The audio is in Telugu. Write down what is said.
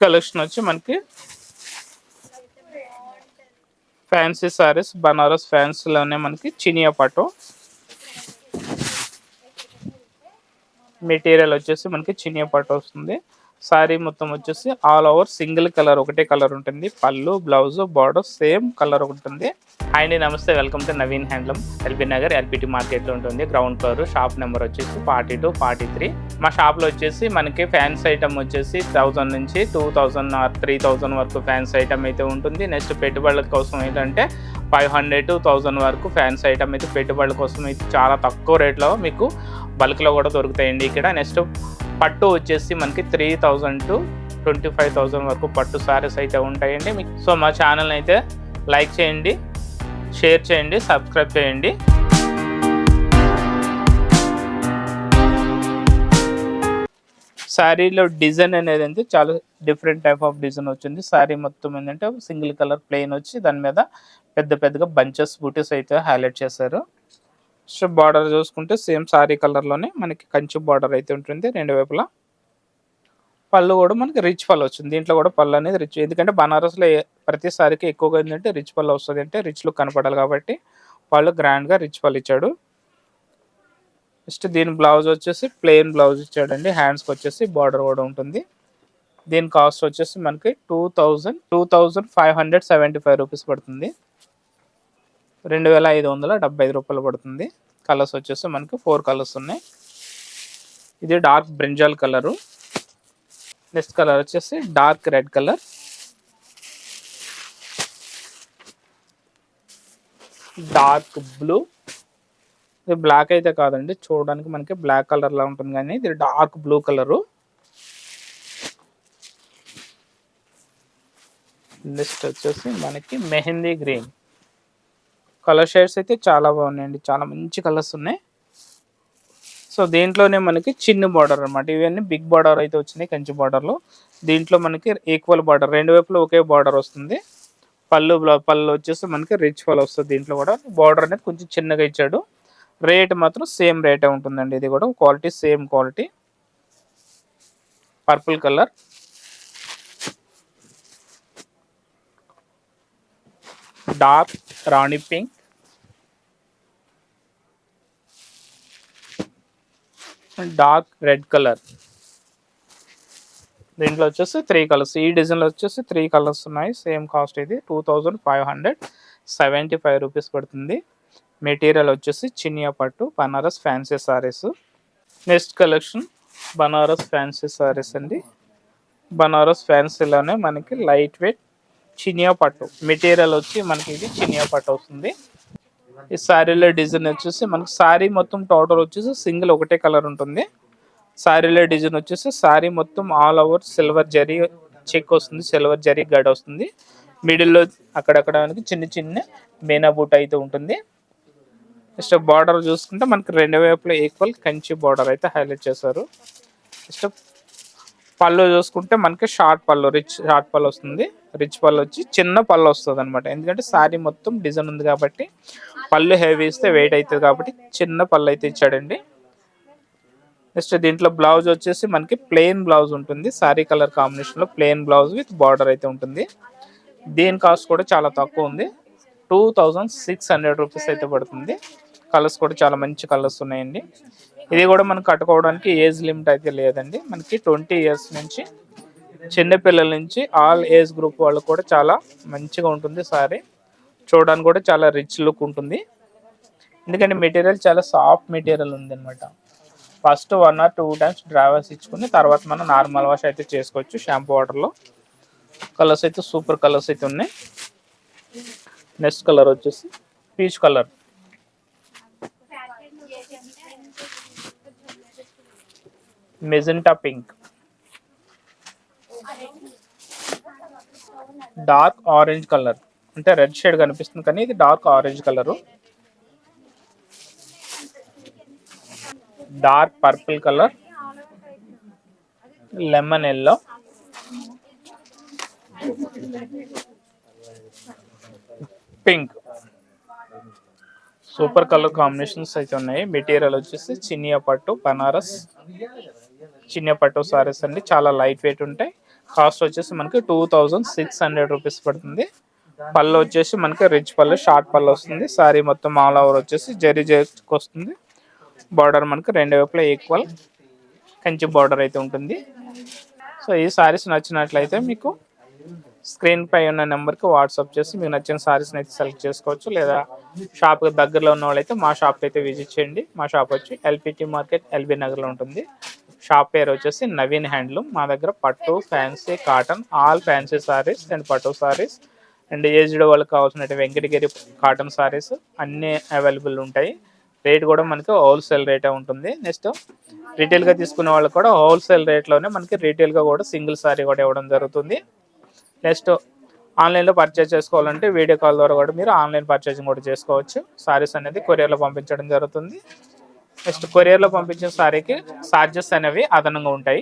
కలెక్షన్ వచ్చి మనకి ఫ్యాన్సీ సారీస్ బనారస్ ఫ్యాన్సీలోనే మనకి చినియా పట్టు మెటీరియల్ వచ్చేసి మనకి చినియా పట్టు వస్తుంది. సారీ మొత్తం వచ్చేసి ఆల్ ఓవర్ సింగిల్ కలర్ ఒకటే కలర్ ఉంటుంది. పళ్ళు బ్లౌజ్ బార్డర్ సేమ్ కలర్ ఉంటుంది. హాయ్ అండి, నమస్తే, welcome to Naveen handloom, LB Nagar LPT మార్కెట్లో ఉంటుంది. గ్రౌండ్ ఫ్లోర్, షాప్ నెంబర్ వచ్చేసి 42, 43. మా షాప్లో వచ్చేసి మనకి ఫ్యాన్స్ ఐటమ్ వచ్చేసి 1000 నుంచి 2000 ఆర్ 3000 వరకు ఫ్యాన్స్ ఐటమ్ అయితే ఉంటుంది. నెక్స్ట్ పెట్టుబడుల కోసం ఏంటంటే 500 to 1000 వరకు ఫ్యాన్స్ ఐటమ్ అయితే పెట్టుబడుల కోసం అయితే చాలా తక్కువ రేట్లో మీకు బల్క్లో కూడా దొరుకుతాయండి ఇక్కడ. నెక్స్ట్ పట్టు వచ్చేసి మనకి 3000 to 25,000 వరకు పట్టు సారీస్ అయితే ఉంటాయండి మీకు. సో మా ఛానల్ అయితే లైక్ చేయండి, షేర్ చేయండి, సబ్స్క్రైబ్ చేయండి. శారీలో డిజైన్ అనేది అంటే చాలా డిఫరెంట్ టైప్ ఆఫ్ డిజైన్ వచ్చింది. శారీ మొత్తం ఏంటంటే సింగిల్ కలర్ ప్లెయిన్ వచ్చి దాని మీద పెద్ద పెద్దగా బంచెస్ బూటీస్ అయితే హైలైట్ చేశారు. సో బార్డర్ చూసుకుంటే సేమ్ సారీ కలర్లోనే మనకి కంచి బార్డర్ అయితే ఉంటుంది రెండు వైపులా. పళ్ళు కూడా మనకి రిచ్ పళ్ళు వచ్చింది. దీంట్లో కూడా పళ్ళు అనేది రిచ్, ఎందుకంటే బనారస్లో ప్రతి సారీకి ఎక్కువగా ఏంటంటే రిచ్ పళ్ళు వస్తుంది, అంటే రిచ్ లుక్ కనపడాలి కాబట్టి వాళ్ళు గ్రాండ్గా రిచ్ పళ్ళు ఇచ్చాడు. నెక్స్ట్ దీని బ్లౌజ్ వచ్చేసి ప్లెయిన్ బ్లౌజ్ ఇచ్చాడండి. హ్యాండ్స్కి వచ్చేసి బార్డర్ కూడా ఉంటుంది. దీని కాస్ట్ వచ్చేసి మనకి 2575 రూపీస్ పడుతుంది. 2575 రూపాయలు పడుతుంది. కలర్స్ వచ్చేసి మనకి 4 కలర్స్ ఉన్నాయి. ఇది dark brinjal colour. Next colour వచ్చేసి dark red colour, dark blue. ఇది బ్లాక్ అయితే కాదండి, చూడడానికి మనకి బ్లాక్ కలర్ లా ఉంటుంది కానీ ఇది డార్క్ బ్లూ కలరు. నెక్స్ట్ వచ్చేసి మనకి మెహందీ గ్రీన్. కలర్ షేడ్స్ అయితే చాలా బాగున్నాయండి, చాలా మంచి కలర్స్ ఉన్నాయి. సో దీంట్లోనే మనకి చిన్న బార్డర్ అనమాట, ఇవన్నీ బిగ్ బార్డర్ అయితే వచ్చినాయి కంచి బార్డర్లో. దీంట్లో మనకి ఈక్వల్ బార్డర్, రెండు వైపులో ఒకే బార్డర్ వస్తుంది. పళ్ళు వచ్చేసి మనకి రిచ్ పళ్ళు వస్తుంది. దీంట్లో కూడా బార్డర్ అనేది కొంచెం చిన్నగా ఇచ్చాడు. రేట్ మాత్రం సేమ్ రేటే ఉంటుందండి. ఇది కూడా quality same quality. Purple colour, dark rani pink, dark red colour. దీంట్లో వచ్చేసి 3 కలర్స్. ఈ డిజైన్లో వచ్చేసి 3 కలర్స్ ఉన్నాయి. సేమ్ కాస్ట్ ఇది 2575 రూపీస్ పడుతుంది. మెటీరియల్ వచ్చేసి చినియా పట్టు Banaras fancy saris. Next collection Banaras fancy saris అండి. బనారస్ ఫ్యాన్సీలోనే మనకి లైట్ వెయిట్ చినియా పట్టు మెటీరియల్ వచ్చి మనకి ఇది చినియా పట్టు వస్తుంది. ఈ శారీలో డిజైన్ వచ్చేసి మనకి శారీ మొత్తం టోటల్ వచ్చేసి సింగిల్ ఒకటే కలర్ ఉంటుంది. శారీలో డిజైన్ వచ్చేసి శారీ మొత్తం all over silver zari check వస్తుంది, సిల్వర్ జరీ గడ్ వస్తుంది. మిడిల్లో అక్కడక్కడ మనకి చిన్న చిన్న మీనా బూట అయితే ఉంటుంది. నెక్స్ట్ బార్డర్ చూసుకుంటే మనకి రెండు వైపులా ఈక్వల్ కంచి బార్డర్ అయితే హైలైట్ చేశారు. నెక్స్ట్ పళ్ళు చూసుకుంటే మనకి షార్ట్ పళ్ళు, రిచ్ షార్ట్ పళ్ళు వస్తుంది. రిచ్ పళ్ళు వచ్చి చిన్న పళ్ళు వస్తుంది అనమాట, ఎందుకంటే శారీ మొత్తం డిజైన్ ఉంది కాబట్టి పళ్ళు హెవీ ఇస్తే వెయిట్ అవుతుంది కాబట్టి చిన్న పళ్ళు అయితే ఇచ్చాడండి. నెక్స్ట్ దీంట్లో బ్లౌజ్ వచ్చేసి మనకి ప్లెయిన్ బ్లౌజ్ ఉంటుంది. శారీ కలర్ కాంబినేషన్లో ప్లెయిన్ బ్లౌజ్ విత్ బార్డర్ అయితే ఉంటుంది. దీని కాస్ట్ కూడా చాలా తక్కువ ఉంది, 2600 రూపీస్ అయితే పడుతుంది. కలర్స్ కూడా చాలా మంచి కలర్స్ ఉన్నాయండి. ఇది కూడా మనం కట్టుకోవడానికి ఏజ్ లిమిట్ అయితే లేదండి. మనకి 20 years నుంచి చిన్నపిల్లల నుంచి ఆల్ ఏజ్ గ్రూప్ వాళ్ళు కూడా చాలా మంచిగా ఉంటుంది. సారీ చూడడానికి కూడా చాలా రిచ్ లుక్ ఉంటుంది, ఎందుకంటే మెటీరియల్ చాలా సాఫ్ట్ మెటీరియల్ ఉంది అనమాట. First 1 or 2 times dry wash ఇచ్చుకుని తర్వాత మనం నార్మల్ వాష్ అయితే చేసుకోవచ్చు షాంపూ వాటర్లో. కలర్స్ అయితే సూపర్ కలర్స్ అయితే ఉన్నాయి. నెక్స్ట్ కలర్ వచ్చేసి peach colour, magenta pink, dark orange colour, అంటే రెడ్ షేడ్ కనిపిస్తుంది కానీ ఇది dark orange colour, dark purple colour, lemon yellow, pink. Super colour combinations అయితే ఉన్నాయి. మెటీరియల్ వచ్చేసి చినియా పట్టు బనారస్ చినియా పట్టు సారీస్ అండి, చాలా లైట్ వెయిట్ ఉంటాయి. కాస్ట్ వచ్చేసి మనకి 2600 రూపీస్ పడుతుంది. పళ్ళు వచ్చేసి మనకి రిచ్ పళ్ళు, షార్ట్ పళ్ళు వస్తుంది. సారీ మొత్తం ఆల్ ఓవర్ వచ్చేసి జరీ వస్తుంది. బార్డర్ మనకి రెండు వైపులా ఈక్వల్ కంచి బార్డర్ అయితే ఉంటుంది. సో ఈ సారీస్ నచ్చినట్లయితే మీకు స్క్రీన్ పై ఉన్న నెంబర్కి వాట్సాప్ చేసి మీకు నచ్చిన సారీస్ని అయితే సెలెక్ట్ చేసుకోవచ్చు. లేదా షాప్కి దగ్గరలో ఉన్న వాళ్ళైతే మా షాప్కి అయితే విజిట్ చేయండి. మా షాప్ వచ్చి ఎల్పిటి మార్కెట్, ఎల్బీ నగర్లో ఉంటుంది. షాప్ పేరు వచ్చేసి నవీన్ హ్యాండ్లూమ్. మా దగ్గర పట్టు, fancy, cotton, all fancy saris and పట్టు సారీస్ అండ్ ఏజ్డ్ వాళ్ళకి కావాల్సిన వెంకటగిరి కాటన్ సారీస్ అన్నీ అవైలబుల్ ఉంటాయి. రేట్ కూడా మనకి హోల్సేల్ రేటే ఉంటుంది. నెక్స్ట్ రీటైల్గా తీసుకునే వాళ్ళకి కూడా హోల్సేల్ రేట్లోనే మనకి రీటైల్గా కూడా సింగిల్ సారీ కూడా ఇవ్వడం జరుగుతుంది. నెక్స్ట్ ఆన్లైన్లో పర్చేజ్ చేసుకోవాలంటే వీడియో కాల్ ద్వారా కూడా మీరు ఆన్లైన్ పర్చేజింగ్ కూడా చేసుకోవచ్చు. సారీస్ అనేది కొరియర్లో పంపించడం జరుగుతుంది. నెక్స్ట్ కొరియర్లో పంపించిన సారీకి ఛార్జెస్ అనేవి అదనంగా ఉంటాయి.